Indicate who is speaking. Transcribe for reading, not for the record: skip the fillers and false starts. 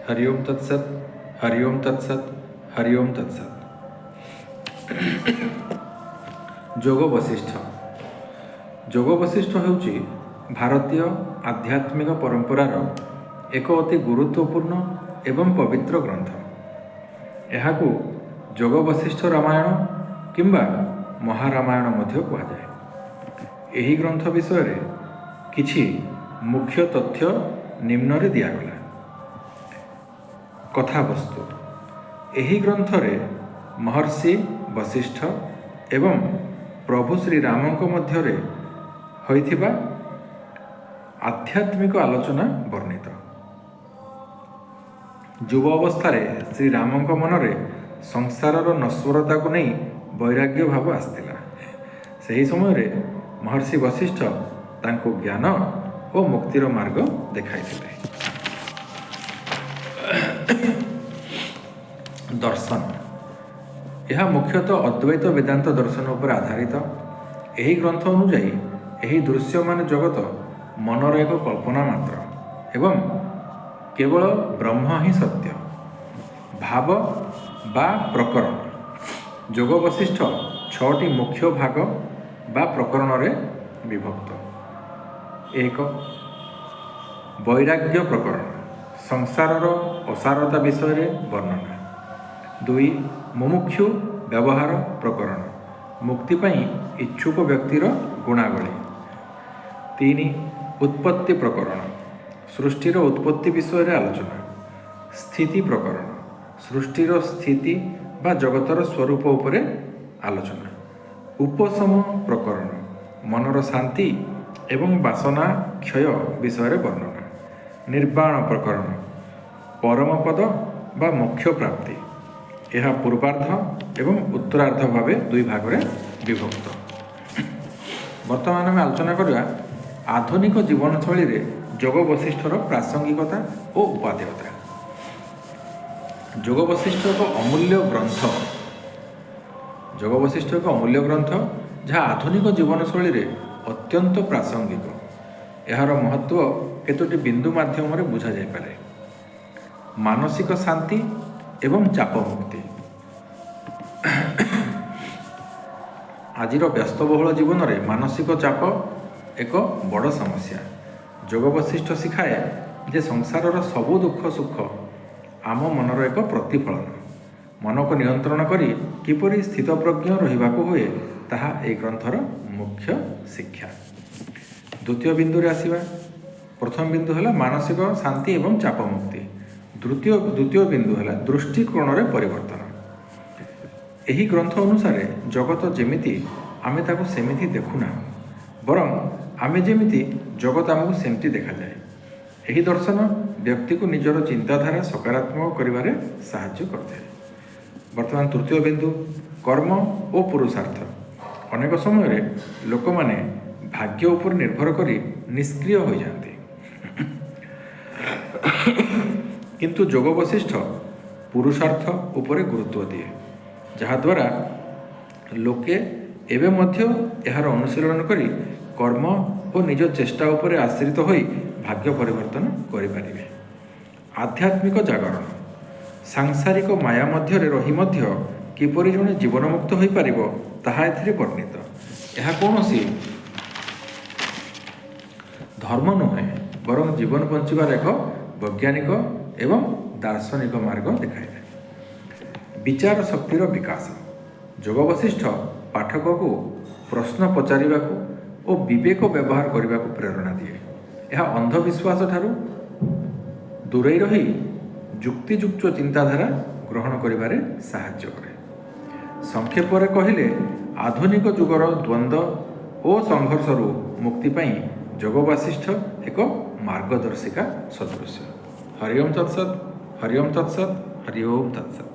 Speaker 1: हरि ओम तत्सत हरि ओम तत्सत हरि ओम तत्सत। जोग वशिष्ठ। जोग वशिष्ठ ହେଉଛି ଭାରତୀୟ ଆଧ୍ୟାତ୍ମିକ ପରମ୍ପରାର ଏକ ଅତି ଗୁରୁତ୍ୱପୂର୍ଣ୍ଣ ଏବଂ ପବିତ୍ର ଗ୍ରନ୍ଥ। ଏହାକୁ ଯୋଗ ବଶିଷ୍ଠ ରାମାୟଣ କିମ୍ବା ମହାରାମାୟଣ ମଧ୍ୟ କୁହାଯାଏ। ଏହି ଗ୍ରନ୍ଥ ବିଷୟରେ କିଛି ମୁଖ୍ୟ ତଥ୍ୟ ନିମ୍ନରେ ଦିଆଗଲା। କଥାବସ୍ତୁ: ଏହି ଗ୍ରନ୍ଥରେ ମହର୍ଷି ବଶିଷ୍ଠ ଏବଂ ପ୍ରଭୁ ଶ୍ରୀରାମଙ୍କ ମଧ୍ୟରେ ହୋଇଥିବା ଆଧ୍ୟାତ୍ମିକ ଆଲୋଚନା ବର୍ଣ୍ଣିତ। ଯୁବ ଅବସ୍ଥାରେ ଶ୍ରୀରାମଙ୍କ ମନରେ ସଂସାରର ନଶ୍ୱରତାକୁ ନେଇ ବୈରାଗ୍ୟ ଭାବ ଆସିଥିଲା। ସେହି ସମୟରେ ମହର୍ଷି ବଶିଷ୍ଠ ତାଙ୍କୁ ଜ୍ଞାନ ଓ ମୁକ୍ତିର ମାର୍ଗ ଦେଖାଇଥିଲେ। ଦର୍ଶନ: ଏହା ମୁଖ୍ୟତଃ ଅଦ୍ୱୈତ ବେଦାନ୍ତ ଦର୍ଶନ ଉପରେ ଆଧାରିତ। ଏହି ଗ୍ରନ୍ଥ ଅନୁଯାୟୀ ଏହି ଦୃଶ୍ୟମାନ ଜଗତ ମନର ଏକ କଳ୍ପନା ମାତ୍ର ଏବଂ କେବଳ ବ୍ରହ୍ମ ହିଁ ସତ୍ୟ। ଭାବ ବା ପ୍ରକରଣ: ଯୋଗ ବଶିଷ୍ଠ 6ଟି ମୁଖ୍ୟ ଭାଗ ବା ପ୍ରକରଣରେ ବିଭକ୍ତ। 1. ବୈରାଗ୍ୟ ପ୍ରକରଣ: ସଂସାରର ଅସାରତା ବିଷୟରେ ବର୍ଣ୍ଣନା। 2. ମୁମୁକ୍ଷୁ ବ୍ୟବହାର ପ୍ରକରଣ: ମୁକ୍ତି ପାଇଁ ଇଚ୍ଛୁକ ବ୍ୟକ୍ତିର ଗୁଣାବଳୀ। 3. ଉତ୍ପତ୍ତି ପ୍ରକରଣ: ସୃଷ୍ଟିର ଉତ୍ପତ୍ତି ବିଷୟରେ ଆଲୋଚନା। ସ୍ଥିତି ପ୍ରକରଣ: ସୃଷ୍ଟିର ସ୍ଥିତି ବା ଜଗତର ସ୍ୱରୂପ ଉପରେ ଆଲୋଚନା। ଉପଶମ ପ୍ରକରଣ: ମନର ଶାନ୍ତି ଏବଂ ବାସନା କ୍ଷୟ ବିଷୟରେ ବର୍ଣ୍ଣନା। ନିର୍ବାଣ ପ୍ରକରଣ: ପରମପଦ ବା ମୋକ୍ଷ ପ୍ରାପ୍ତି। ଏହା ପୂର୍ବାର୍ଦ୍ଧ ଏବଂ ଉତ୍ତରାର୍ଦ୍ଧ ଭାବେ 2 ଭାଗରେ ବିଭକ୍ତ। ବର୍ତ୍ତମାନ ଆମେ ଆଲୋଚନା କରିବା ଆଧୁନିକ ଜୀବନଶୈଳୀରେ ଯୋଗ ବଶିଷ୍ଠର ପ୍ରାସଙ୍ଗିକତା ଓ ଉପାଦେୟତା। ଯୋଗ ବଶିଷ୍ଠ ଏକ ଅମୂଲ୍ୟ ଗ୍ରନ୍ଥ। ଯୋଗ ବଶିଷ୍ଠ ଏକ ଅମୂଲ୍ୟ ଗ୍ରନ୍ଥ ଯାହା ଆଧୁନିକ ଜୀବନଶୈଳୀରେ ଅତ୍ୟନ୍ତ ପ୍ରାସଙ୍ଗିକ। ଏହାର ମହତ୍ତ୍ୱ କେତୋଟି ବିନ୍ଦୁ ମାଧ୍ୟମରେ ବୁଝାଯାଇପାରେ। ମାନସିକ ଶାନ୍ତି ଏବଂ ଚାପ ମୁକ୍ତି। ଆଜିର ବ୍ୟସ୍ତବହୁଳ ଜୀବନରେ ମାନସିକ ଚାପ ଏକ ବଡ଼ ସମସ୍ୟା। ଯୋଗ ବଶିଷ୍ଠ ଶିଖାଏ ଯେ ସଂସାରର ସବୁ ଦୁଃଖ ସୁଖ ଆମ ମନର ଏକ ପ୍ରତିଫଳନ। ମନକୁ ନିୟନ୍ତ୍ରଣ କରି କିପରି ସ୍ଥିତପ୍ରଜ୍ଞ ରହିବାକୁ ହୁଏ ତାହା ଏହି ଗ୍ରନ୍ଥର ମୁଖ୍ୟ ଶିକ୍ଷା। ଦ୍ୱିତୀୟ ବିନ୍ଦୁରେ ଆସିବା। ପ୍ରଥମ ବିନ୍ଦୁ ହେଲା ମାନସିକ ଶାନ୍ତି ଏବଂ ଚାପ ମୁକ୍ତି। ଦ୍ୱିତୀୟ ବିନ୍ଦୁ ହେଲା ଦୃଷ୍ଟିକୋଣରେ ପରିବର୍ତ୍ତନ। ଏହି ଗ୍ରନ୍ଥ ଅନୁସାରେ ଜଗତ ଯେମିତି ଆମେ ତାକୁ ସେମିତି ଦେଖୁନାହୁଁ, ବରଂ ଆମେ ଯେମିତି ଜଗତ ଆମକୁ ସେମିତି ଦେଖାଯାଏ। ଏହି ଦର୍ଶନ ବ୍ୟକ୍ତିକୁ ନିଜର ଚିନ୍ତାଧାରା ସକାରାତ୍ମକ କରିବାରେ ସାହାଯ୍ୟ କରିଥାଏ। ବର୍ତ୍ତମାନ ତୃତୀୟ ବିନ୍ଦୁ କର୍ମ ଓ ପୁରୁଷାର୍ଥ। ଅନେକ ସମୟରେ ଲୋକମାନେ ଭାଗ୍ୟ ଉପରେ ନିର୍ଭର କରି ନିଷ୍କ୍ରିୟ ହୋଇଯାଆନ୍ତି, କିନ୍ତୁ ଯୋଗ ବଶିଷ୍ଠ ପୁରୁଷାର୍ଥ ଉପରେ ଗୁରୁତ୍ୱ ଦିଏ, ଯାହାଦ୍ୱାରା ଲୋକେ ଏବେ ମଧ୍ୟ ଏହାର ଅନୁଶୀଳନ କରି କର୍ମ ଓ ନିଜ ଚେଷ୍ଟା ଉପରେ ଆଶ୍ରିତ ହୋଇ ଭାଗ୍ୟ ପରିବର୍ତ୍ତନ କରିପାରିବେ। ଆଧ୍ୟାତ୍ମିକ ଜାଗରଣ: ସାଂସାରିକ ମାୟା ମଧ୍ୟରେ ରହି ମଧ୍ୟ କିପରି ଜଣେ ଜୀବନମୁକ୍ତ ହୋଇପାରିବ ତାହା ଏଥିରେ ବର୍ଣ୍ଣିତ। ଏହା କୌଣସି ଧର୍ମ ନୁହେଁ, ବରଂ ଜୀବନ ବଞ୍ଚିବାର ଏକ ବୈଜ୍ଞାନିକ ଏବଂ ଦାର୍ଶନିକ ମାର୍ଗ ଦେଖାଇଥାଏ। ବିଚାର ଶକ୍ତିର ବିକାଶ: ଯୋଗ ବଶିଷ୍ଠ ପାଠକକୁ ପ୍ରଶ୍ନ ପଚାରିବାକୁ ଓ ବିବେକ ବ୍ୟବହାର କରିବାକୁ ପ୍ରେରଣା ଦିଏ। ଏହା ଅନ୍ଧବିଶ୍ୱାସ ଠାରୁ ଦୂରେଇ ରହି ଯୁକ୍ତିଯୁକ୍ତ ଚିନ୍ତାଧାରା ଗ୍ରହଣ କରିବାରେ ସାହାଯ୍ୟ କରେ। ସଂକ୍ଷେପରେ କହିଲେ ଆଧୁନିକ ଯୁଗର ଦ୍ୱନ୍ଦ୍ୱ ଓ ସଂଘର୍ଷରୁ ମୁକ୍ତି ପାଇଁ ଯୋଗ ବଶିଷ୍ଠ ଏକ ମାର୍ଗଦର୍ଶିକା ସଦୃଶ। ହରି ଓମ୍ ତତ୍ସତ୍ ହରି ଓମ୍ ତତ୍ସତ୍ ହରି ଓମ୍ ତତ୍ସତ୍।